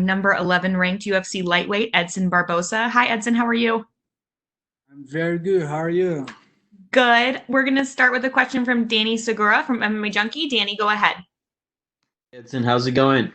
number 11 ranked UFC lightweight, Edson Barboza. Hi, Edson. How are you? I'm very good. How are you? Good. We're going to start with a question from Danny Segura from MMA Junkie. Danny, go ahead. Edson, how's it going?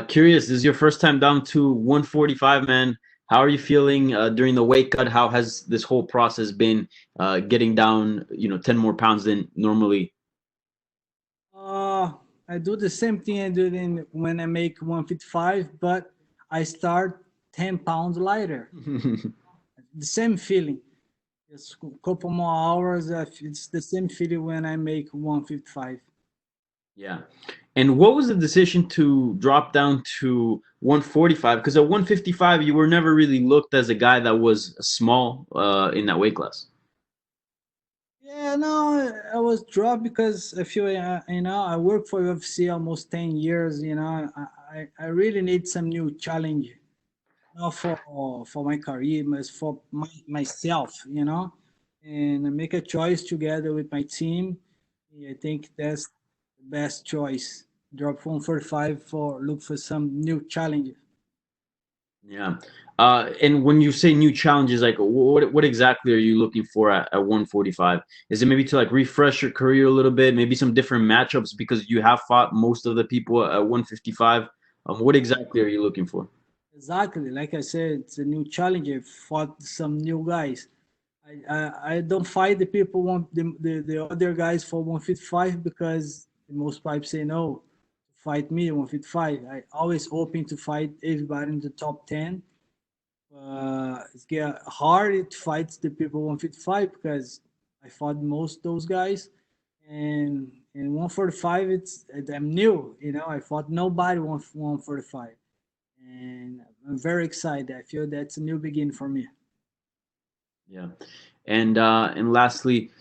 Curious, this is your first time down to 145, man. How are you feeling during the weight cut? How has this whole process been getting down, 10 more pounds than normally? Uh, I do the same thing I do when I make 155, but I start 10 pounds lighter. The same feeling. Just a couple more hours. It's the same feeling when I make 155. Yeah. And what was the decision to drop down to 145? Because at 155, you were never really looked as a guy that was small in that weight class. Yeah, no, I was dropped because I feel, I work for UFC almost 10 years. I really need some new challenge. Not for my career, but for myself, and I make a choice together with my team. I think that's the best choice. Drop from 45 for look for some new challenge. Yeah. And when you say new challenges, like what exactly are you looking for at 145? Is it maybe to like refresh your career a little bit, maybe some different matchups because you have fought most of the people at 155? What exactly are you looking for? Exactly, like I said, it's a new challenge. I fought some new guys. I don't fight the people want the other guys for 155 because most pipes say no. Fight me 155. I always hoping to fight everybody in the top 10. It's get hard to fight the people 155 because I fought most those guys, and in 145 I'm new. I fought nobody 145, and I'm very excited. I feel that's a new beginning for me. Yeah. And lastly,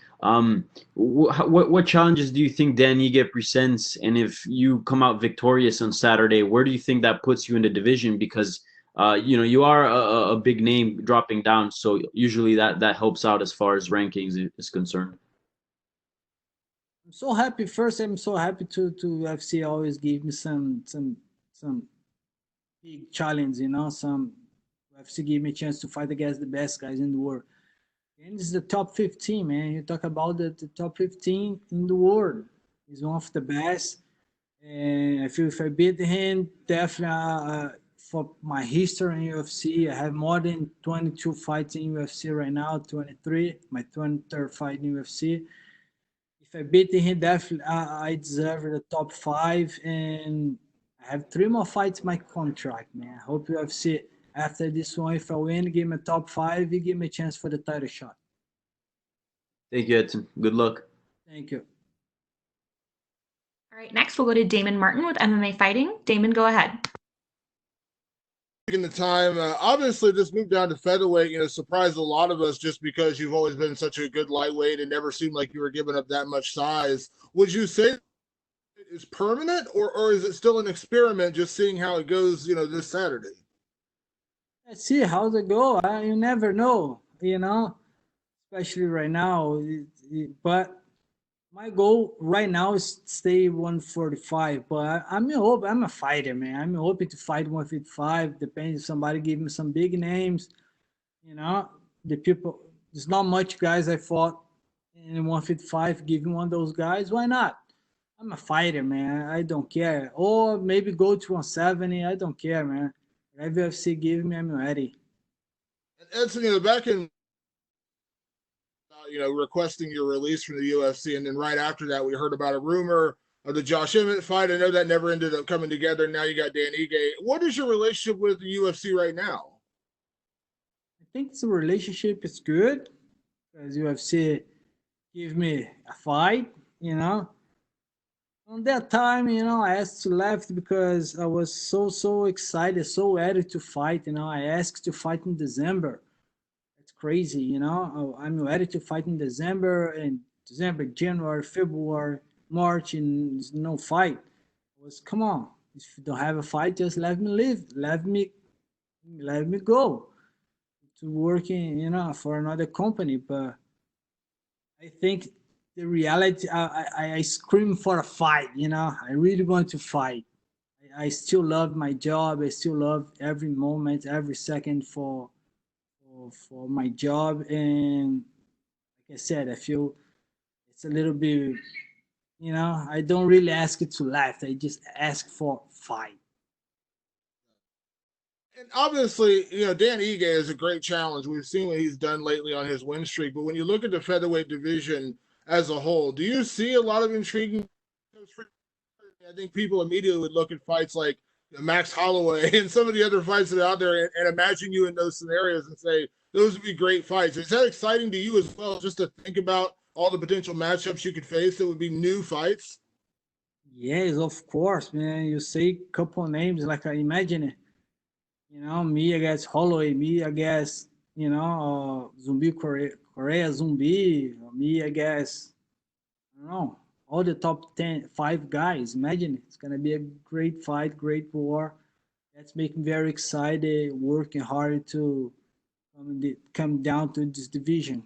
what challenges do you think Dan Ige presents? And if you come out victorious on Saturday, where do you think that puts you in the division? Because you are a big name dropping down, so usually that helps out as far as rankings is concerned. I'm so happy. First, I'm so happy to FC always give me some big challenge. Some FC give me a chance to fight against the best guys in the world. And it's the top 15, man. You talk about the top 15 in the world. He's one of the best. And I feel if I beat him, definitely for my history in UFC, I have more than 22 fights in UFC right now, 23, my 23rd fight in UFC. If I beat him, definitely I deserve the top five. And I have three more fights in my contract, man. I hope UFC, after this one, if I win, give me a top five, you give me a chance for the title shot. Thank you, Edson. Good luck. Thank you. All right, next we'll go to Damon Martin with MMA Fighting. Damon, go ahead. Taking the time. Obviously, this move down to featherweight, surprised a lot of us just because you've always been such a good lightweight and never seemed like you were giving up that much size. Would you say it's permanent, or is it still an experiment, just seeing how it goes, this Saturday? Let's see how they go. You never know, especially right now. But my goal right now is stay 145. But I'm a fighter, man. I'm hoping to fight 155. Depends if somebody give me some big names. You know, the people. There's not much guys I fought in 155. Give me one of those guys. Why not? I'm a fighter, man. I don't care. Or maybe go to 170. I don't care, man. Whatever UFC give me, I'm ready. And Edson, back in requesting your release from the UFC, and then right after that, we heard about a rumor of the Josh Emmett fight. I know that never ended up coming together. Now you got Dan Ige. What is your relationship with the UFC right now? I think the relationship is good because UFC give me a fight, you know. On that time, I asked to left because I was so excited, so ready to fight. I asked to fight in December. It's crazy, I'm ready to fight in December, January, February, March, and there's no fight. I was come on. If you don't have a fight, just let me live. Let me go to working, for another company. But I think the reality, I scream for a fight. I really want to fight. I still love my job. I still love every moment, every second for my job. And like I said, I feel it's a little bit, I don't really ask it to laugh. I just ask for fight. And obviously, Dan Ige is a great challenge. We've seen what he's done lately on his win streak. But when you look at the featherweight division as a whole, do you see a lot of intriguing? I think people immediately would look at fights like Max Holloway and some of the other fights that are out there and imagine you in those scenarios and say those would be great fights. Is that exciting to you as well, just to think about all the potential matchups you could face that would be new fights? Yes, of course, man. You say a couple names like I imagine it. Me against Holloway, me against, Zumbi Korea Zumbi, me against, I don't know, all the top 10, 5 guys. Imagine it's going to be a great fight, great war. That's making me very excited, working hard to come down to this division.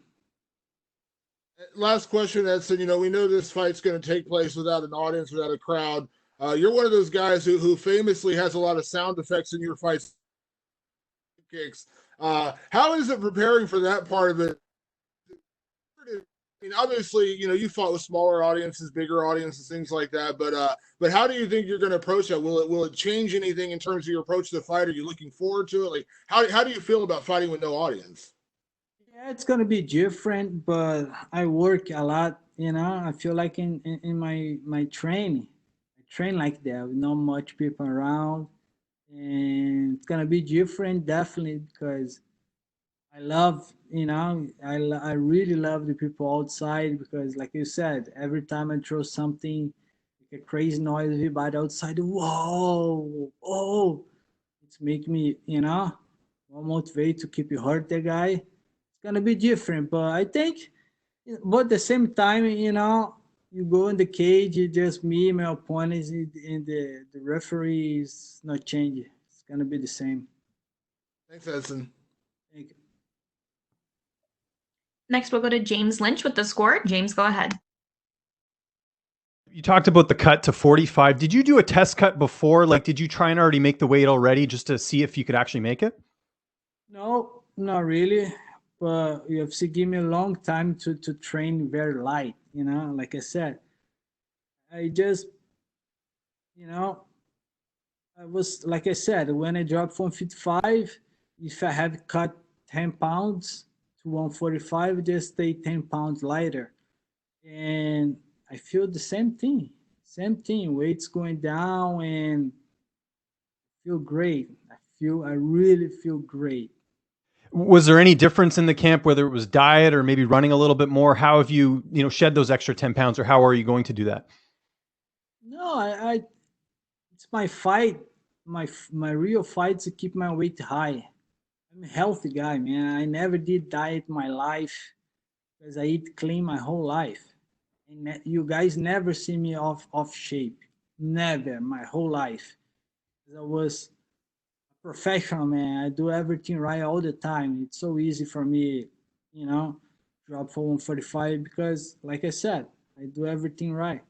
Last question, Edson. We know this fight's going to take place without an audience, without a crowd. You're one of those guys who famously has a lot of sound effects in your fights. Kicks. How is it preparing for that part of it? I mean, obviously, you fought with smaller audiences, bigger audiences, things like that. But how do you think you're going to approach that? Will it change anything in terms of your approach to the fight? Are you looking forward to it? Like, how do you feel about fighting with no audience? Yeah, it's gonna be different, but I work a lot. I feel like in my training, I train like that with not much people around, and it's gonna be different definitely because I love, I really love the people outside because, like you said, every time I throw something, like a crazy noise, everybody outside, whoa, oh, it's make me, more motivated to keep you hurt the guy. It's gonna be different, but I think, but at the same time, you go in the cage, it's just me, my opponents, and the referee is not changing. It's gonna be the same. Thanks, Edson. Thank you. Next, we'll go to James Lynch with the score. James, go ahead. You talked about the cut to 45. Did you do a test cut before? Like, did you try and already make the weight already just to see if you could actually make it? No, not really. But UFC give me a long time to train very light. Like I said, I just, I was, like I said, when I dropped from 55, if I have cut 10 pounds to 145, just stay 10 pounds lighter. And I feel the same thing. Same thing. Weight's going down and feel great. I really feel great. Was there any difference in the camp, whether it was diet or maybe running a little bit more? How have you, shed those extra 10 pounds, or how are you going to do that? No, I it's my fight, my real fight to keep my weight high. I'm a healthy guy, man. I never did diet in my life because I eat clean my whole life. And you guys never see me off shape. Never, my whole life. I was a professional, man. I do everything right all the time. It's so easy for me, drop for 145 because, like I said, I do everything right.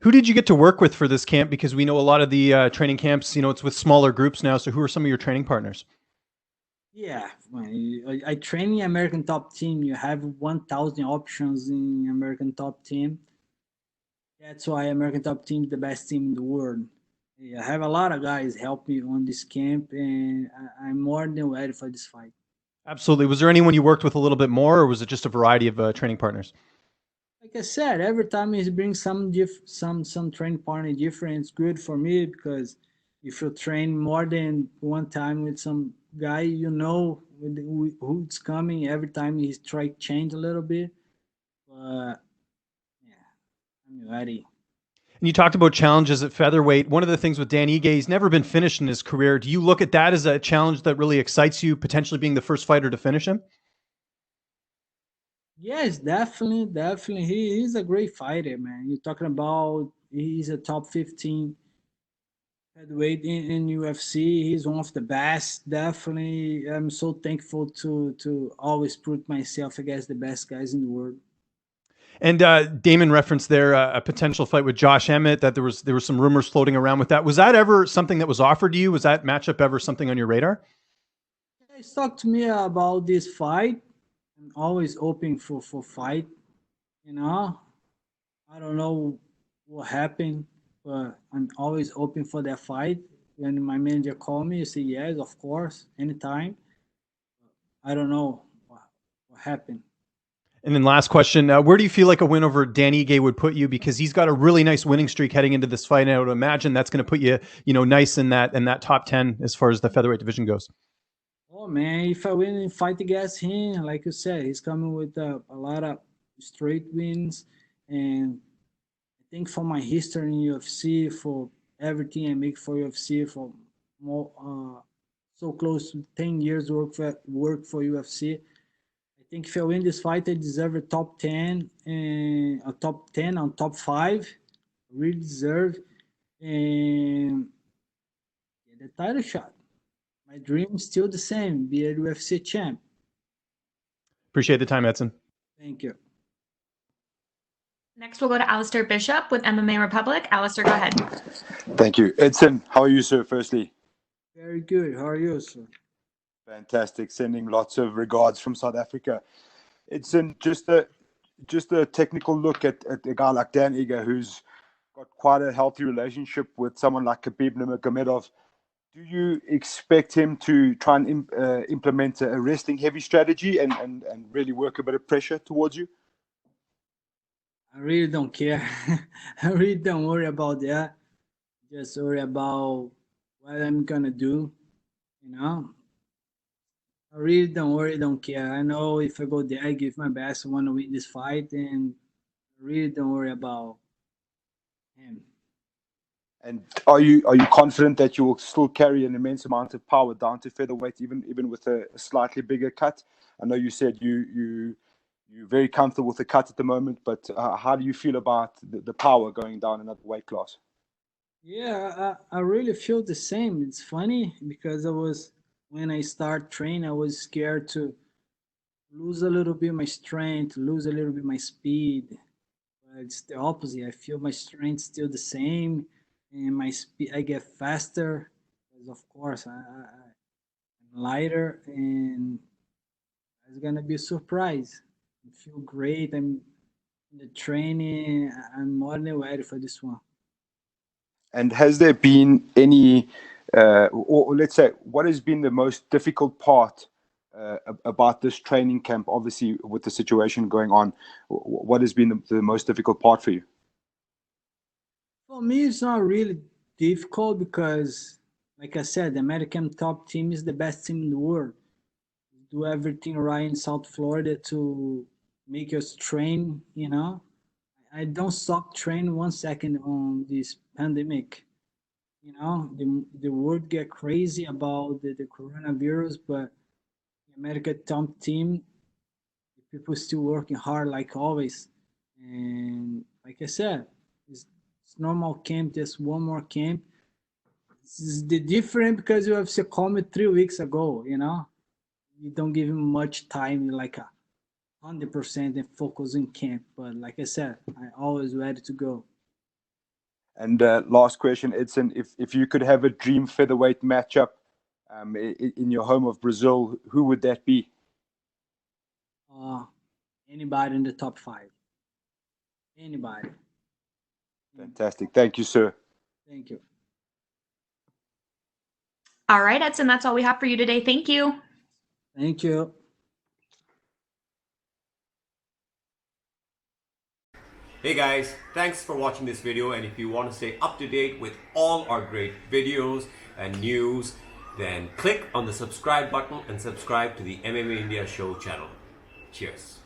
Who did you get to work with for this camp? Because we know a lot of the training camps, it's with smaller groups now. So who are some of your training partners? Yeah, I train in American Top Team. You have 1,000 options in American Top Team. That's why American Top Team is the best team in the world. Yeah, I have a lot of guys help me on this camp, and I'm more than ready for this fight. Absolutely. Was there anyone you worked with a little bit more, or was it just a variety of training partners? Like I said, every time he brings some training partner different, it's good for me because if you train more than one time with some guy, who's coming. Every time he's try to change a little bit, but yeah, I'm ready. And you talked about challenges at featherweight. One of the things with Dan Ige, he's never been finished in his career. Do you look at that as a challenge that really excites you, potentially being the first fighter to finish him? Yes, definitely. He's a great fighter, man. You're talking about he's a top 15 heavyweight in UFC. He's one of the best. Definitely, I'm so thankful to always put myself against the best guys in the world. And Damon referenced there a potential fight with Josh Emmett, that there was some rumors floating around with that. Was that ever something that was offered to you? Was that matchup ever something on your radar? He's talked to me about this fight. I'm always open for fight. You know, I don't know what happened, but I'm always open for that fight. When my manager called me, I say yes, of course, anytime. I don't know what happened. And then last question, where do you feel like a win over Dan Ige would put you? Because he's got a really nice winning streak heading into this fight. And I would imagine that's going to put you, nice in that top 10 as far as the featherweight division goes. Oh man, if I win and fight against him, like you said, he's coming with a lot of straight wins. And I think for my history in UFC, for everything I make for UFC, for more so close to 10 years work for UFC, I think if I win this fight, I deserve a top 10 and a top 10 on top 5. Really deserve and get the title shot. My dream is still the same, be a UFC champ. Appreciate the time, Edson. Thank you. Next, we'll go to Alistair Bishop with MMA Republic. Alistair, go ahead. Thank you. Edson, how are you, sir, firstly? Very good. How are you, sir? Fantastic. Sending lots of regards from South Africa. Edson, just a technical look at a guy like Dan Ige, who's got quite a healthy relationship with someone like Khabib Nurmagomedov. Do you expect him to try and implement a wrestling heavy strategy and really work a bit of pressure towards you? I really don't care. I really don't worry about that. Just worry about what I'm gonna do. I really don't worry, don't care. I know if I go there, I give my best. I want to win this fight, and I really don't worry about him. And are you confident that you will still carry an immense amount of power down to featherweight, even with a slightly bigger cut? I know you said you're very comfortable with the cut at the moment, but how do you feel about the power going down another weight class? Yeah, I really feel the same. It's funny because when I start training, I was scared to lose a little bit my strength, lose a little bit my speed. But it's the opposite. I feel my strength still the same, and my speed, I get faster. Because of course, I'm lighter, and it's gonna be a surprise. I feel great. I'm in the training. I'm more than ready for this one. And has there been any, or let's say, what has been the most difficult part about this training camp? Obviously, with the situation going on, what has been the most difficult part for you? For me, it's not really difficult because, like I said, the American top team is the best team in the world. Do everything right in South Florida to make us train. I don't stop training 1 second on this pandemic. The world get crazy about the coronavirus, but the American top team, the people still working hard like always. And like I said, it's normal camp, just one more camp. This is the different because you have to call me 3 weeks ago. You don't give him much time, like 100% and focus in camp. But like I said, I always ready to go. And last question, Edson, if you could have a dream featherweight matchup in your home of Brazil, who would that be? Anybody in the top 5. Anybody. Fantastic. Thank you, sir. Thank you. All right, Edson, that's all we have for you today. Thank you. Thank you. Hey guys, thanks for watching this video, and if you want to stay up to date with all our great videos and news, then click on the subscribe button and subscribe to the MMA India Show channel. Cheers.